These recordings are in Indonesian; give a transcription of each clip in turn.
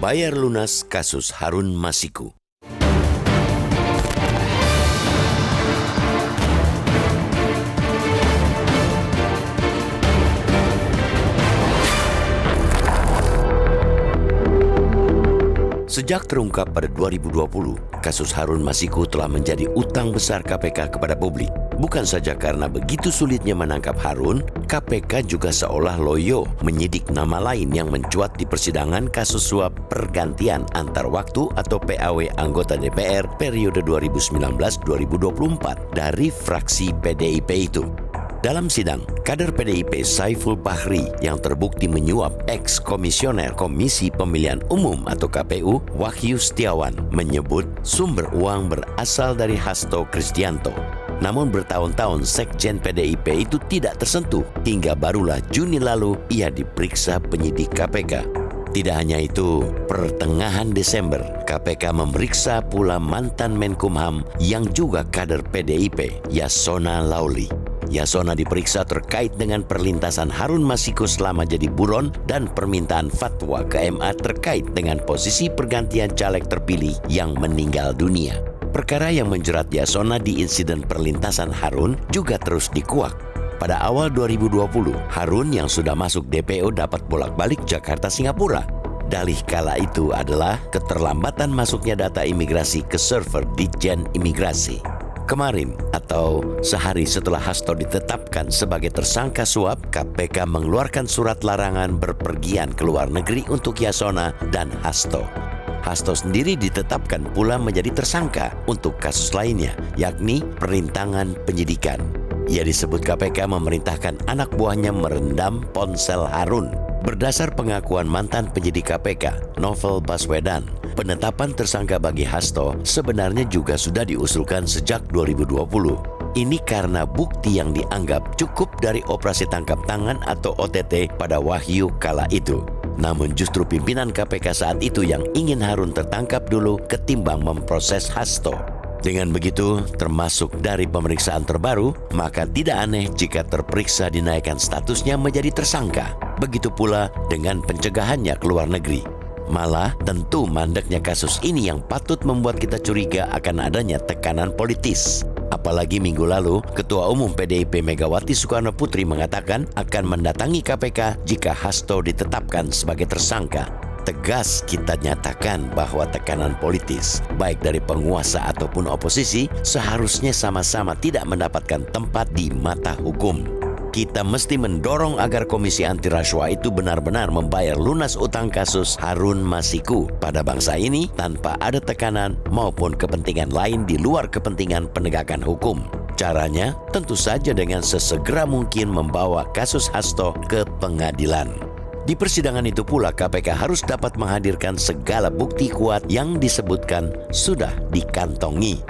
Membayar lunas kasus Harun Masiku. Sejak terungkap pada 2020, kasus Harun Masiku telah menjadi utang besar KPK kepada publik. Bukan saja karena begitu sulitnya menangkap Harun, KPK juga seolah loyo menyidik nama lain yang mencuat di persidangan kasus suap pergantian antar waktu atau PAW anggota DPR periode 2019-2024 dari fraksi PDIP itu. Dalam sidang, kader PDIP Saiful Bahri yang terbukti menyuap ex-komisioner Komisi Pemilihan Umum atau KPU Wahyu Setiawan menyebut sumber uang berasal dari Hasto Kristianto. Namun bertahun-tahun Sekjen PDIP itu tidak tersentuh hingga barulah Juni lalu ia diperiksa penyidik KPK. Tidak hanya itu, pertengahan Desember, KPK memeriksa pula mantan Menkumham yang juga kader PDIP, Yasona Lauli. Yasona diperiksa terkait dengan perlintasan Harun Masiku selama jadi buron dan permintaan fatwa ke MA terkait dengan posisi pergantian caleg terpilih yang meninggal dunia. Perkara yang menjerat Yasona di insiden perlintasan Harun juga terus dikuak. Pada awal 2020, Harun yang sudah masuk DPO dapat bolak-balik Jakarta-Singapura. Dalih kala itu adalah keterlambatan masuknya data imigrasi ke server Ditjen Imigrasi. Kemarin, atau sehari setelah Hasto ditetapkan sebagai tersangka suap, KPK mengeluarkan surat larangan berpergian ke luar negeri untuk Yasona dan Hasto. Hasto sendiri ditetapkan pula menjadi tersangka untuk kasus lainnya, yakni perintangan penyidikan. Ia disebut KPK memerintahkan anak buahnya merendam ponsel Harun. Berdasar pengakuan mantan penyidik KPK, Novel Baswedan, penetapan tersangka bagi Hasto sebenarnya juga sudah diusulkan sejak 2020. Ini karena bukti yang dianggap cukup dari operasi tangkap tangan atau OTT pada Wahyu kala itu. Namun justru pimpinan KPK saat itu yang ingin Harun tertangkap dulu ketimbang memproses Hasto. Dengan begitu, termasuk dari pemeriksaan terbaru, maka tidak aneh jika terperiksa dinaikkan statusnya menjadi tersangka. Begitu pula dengan pencegahannya ke luar negeri. Malah tentu mandeknya kasus ini yang patut membuat kita curiga akan adanya tekanan politis. Apalagi minggu lalu, Ketua Umum PDIP Megawati Soekarno Putri mengatakan akan mendatangi KPK jika Hasto ditetapkan sebagai tersangka. Tegas kita nyatakan bahwa tekanan politis, baik dari penguasa ataupun oposisi, seharusnya sama-sama tidak mendapatkan tempat di mata hukum. Kita mesti mendorong agar Komisi Anti Rasuah itu benar-benar membayar lunas utang kasus Harun Masiku pada bangsa ini tanpa ada tekanan maupun kepentingan lain di luar kepentingan penegakan hukum. Caranya tentu saja dengan sesegera mungkin membawa kasus Hasto ke pengadilan. Di persidangan itu pula KPK harus dapat menghadirkan segala bukti kuat yang disebutkan sudah dikantongi.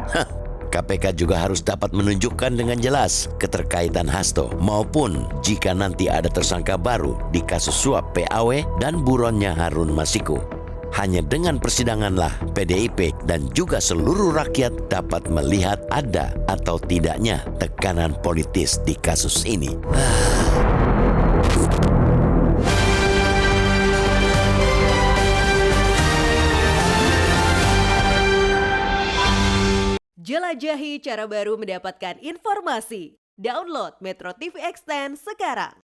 KPK juga harus dapat menunjukkan dengan jelas keterkaitan Hasto maupun jika nanti ada tersangka baru di kasus suap PAW dan buronnya Harun Masiku. Hanya dengan persidanganlah PDIP dan juga seluruh rakyat dapat melihat ada atau tidaknya tekanan politis di kasus ini. Jelajahi cara baru mendapatkan informasi. Download Metro TV Extend sekarang.